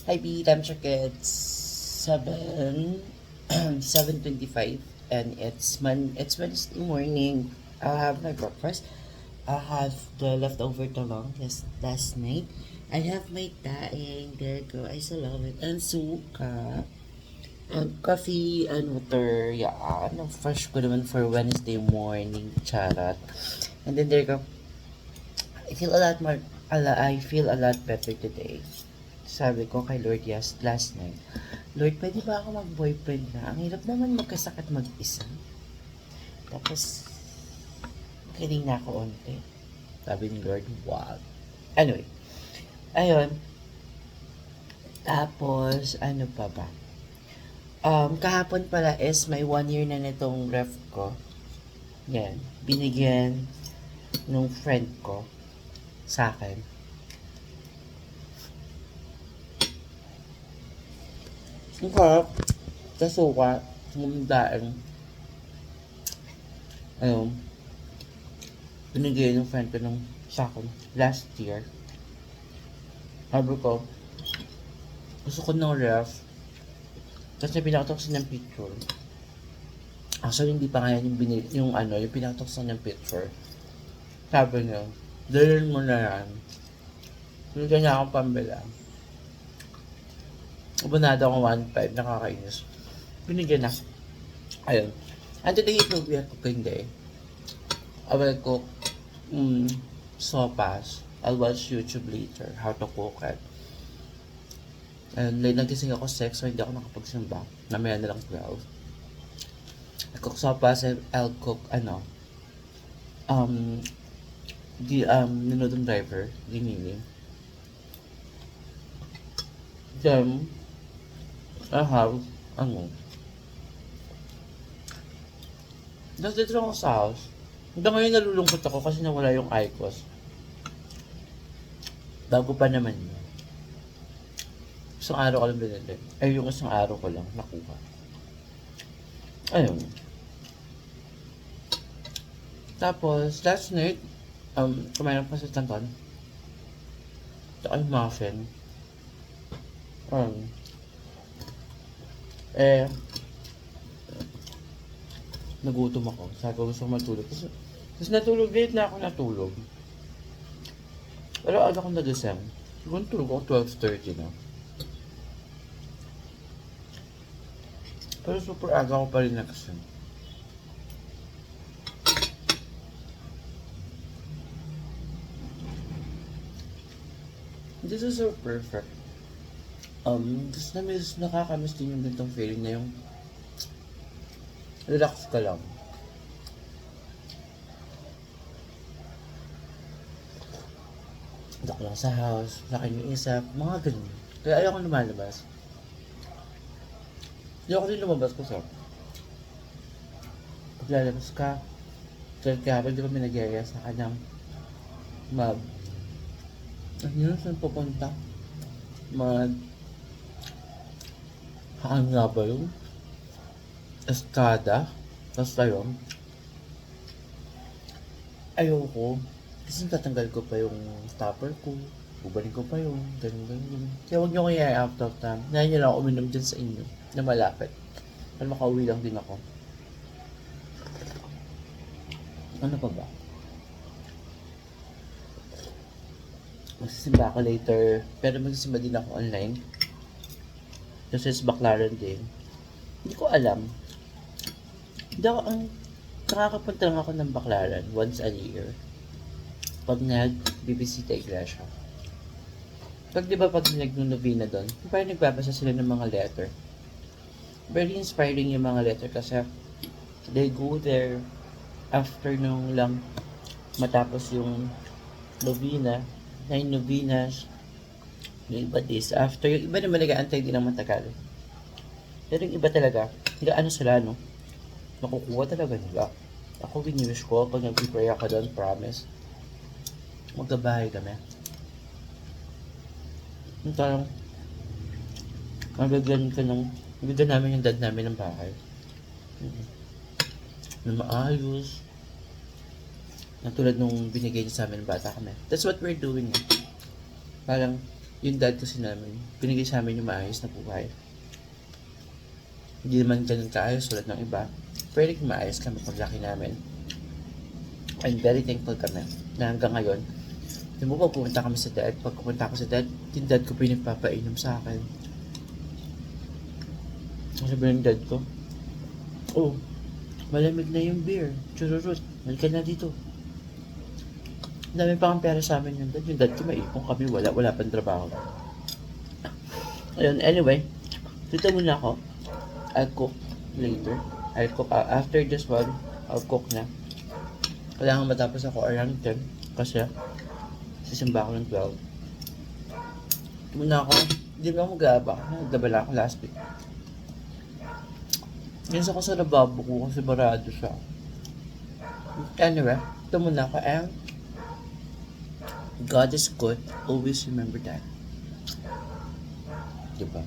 Hi B, time check it's 7:25 and it's Wednesday morning. I'll have my breakfast. I have the leftover talong last night. I have my daing, there you go. I so love it. And suka. And coffee and water. Yeah, ano, fresh ko naman for Wednesday morning. Charot. And then there you go. I feel a lot better today. Sabi ko kay Lord last night, Lord, pwede ba ako mag-boyfriend na? Ang hirap naman magkasakit mag-isa. Tapos, kiling na ako onte. Sabi ni Lord, wow. Anyway, ayun. Tapos, ano pa ba? Kahapon pala is may 1 year na nitong ref ko. Yan. Binigyan nung friend ko sa akin. Ang harap. Sa suka. Ngumdaan. Ayun. Binigay ng friend ko nung sa akin last year. Sabi ko, gusto ko ng ref. Kasi pinakatoksin ng picture. Actually, hindi pa nga yan yung pinakatoksin ng picture. Sabi niya, dalhin mo na yan. Binigyan niya akong pambila. Abonado ako 1.5, nakakainis. Binigyan na. Ayun. And today it will be a cooking day. I will cook sopas. I'll watch YouTube later how to cook it. And late nagising ako 6, so hindi ako nakapagsimba. Namaya na lang 12. I cook sopas and I'll cook ninodong driver, ginini. Then, I have, Tapos dito lang ako sa house. Hanggang ngayon nalulungkot ako kasi nawala yung IQOS. Bago pa naman yun. Isang araw ko lang binili. Ay, yung isang araw ko lang nakuha. Ayun. Tapos, last night, kumain ako sa tanton. Ito ay muffin. Nagutom ako. Sabi ko gusto ko matulog. Tapos natulog, late na ako natulog. Pero aga akong nagising. Siguro tulog ako 12:30 na. Pero super aga ako pa rin nagising. This is so perfect. Nakakamiss din yung ganitong feeling na yung relax ka lang. Doon lang sa house, sa akin yung isip, mga ganun. Kaya ayoko lumalabas. Ayoko din lumabas kasi pag lalabas ka, kaya di ba may nagyaya sa kanyang ano yun, saan pupunta? Haan nga ba yung estada? Tapos ayun, ayoko. Kasi tatanggal ko pa yung stopper ko. Bubalik ko pa yun. Ganun. Kaya huwag nyo kaya out of time. Ngayon nyo lang ako uminom dyan sa inyo. Na malapit. Para makauwi lang din ako. Ano pa ba? Magsisimba ako later. Pero magsisimba din ako online. Kasi is Baclaran din. Hindi ko alam. Hindi ako nakakapunta lang ako ng Baclaran once a year. Pag nag-bibisita iglesia. Pag di ba pag nag-novena doon, parang nagbabasa sila ng mga letter. Very inspiring yung mga letter kasi they go there after nung lang matapos yung novena, 9 novenas, yung iba days after. Yung iba naman nag-aantay din ng matagal. Pero yung iba talaga, ano sila, no? Nakukuha talaga nila. Ako, wini-wish ko pag nag-pray ako doon, promise. Magkabahay kami. Yung parang, mabigyan namin yung dad namin ng bahay. Na maayos. Na tulad nung binigay niya sa amin ng bata kami. That's what we're doing. Parang, Yung dad kasi namin, binigay sa amin yung maayos na buhay. Hindi naman ganun kaayos tulad ng iba. Pero maayos kami paglaki namin. I'm very thankful kami na hanggang ngayon, di mo pag pumunta kami sa dad, pag pumunta ako sa dad, yung dad ko pinagpapainom sa akin. Sabi ng dad ko, oh, malamig na yung beer. Chururut, halika na dito. Dami pa kang pera sa amin yung dad. Yung dad ko maipong kami, wala pang trabaho. Ayun, anyway, dito muna ako. I'll cook later. I'll cook after this one, I'll cook na. Kailangan matapos ako around 10 kasi sisimba ako ng 12. Muna ako, hindi na ako mag-aaba. Nagdabala ako last week. Minsan ko sa lababo ko kasi barado siya. Anyway, ito muna ako and God is good. Always remember that. Diba?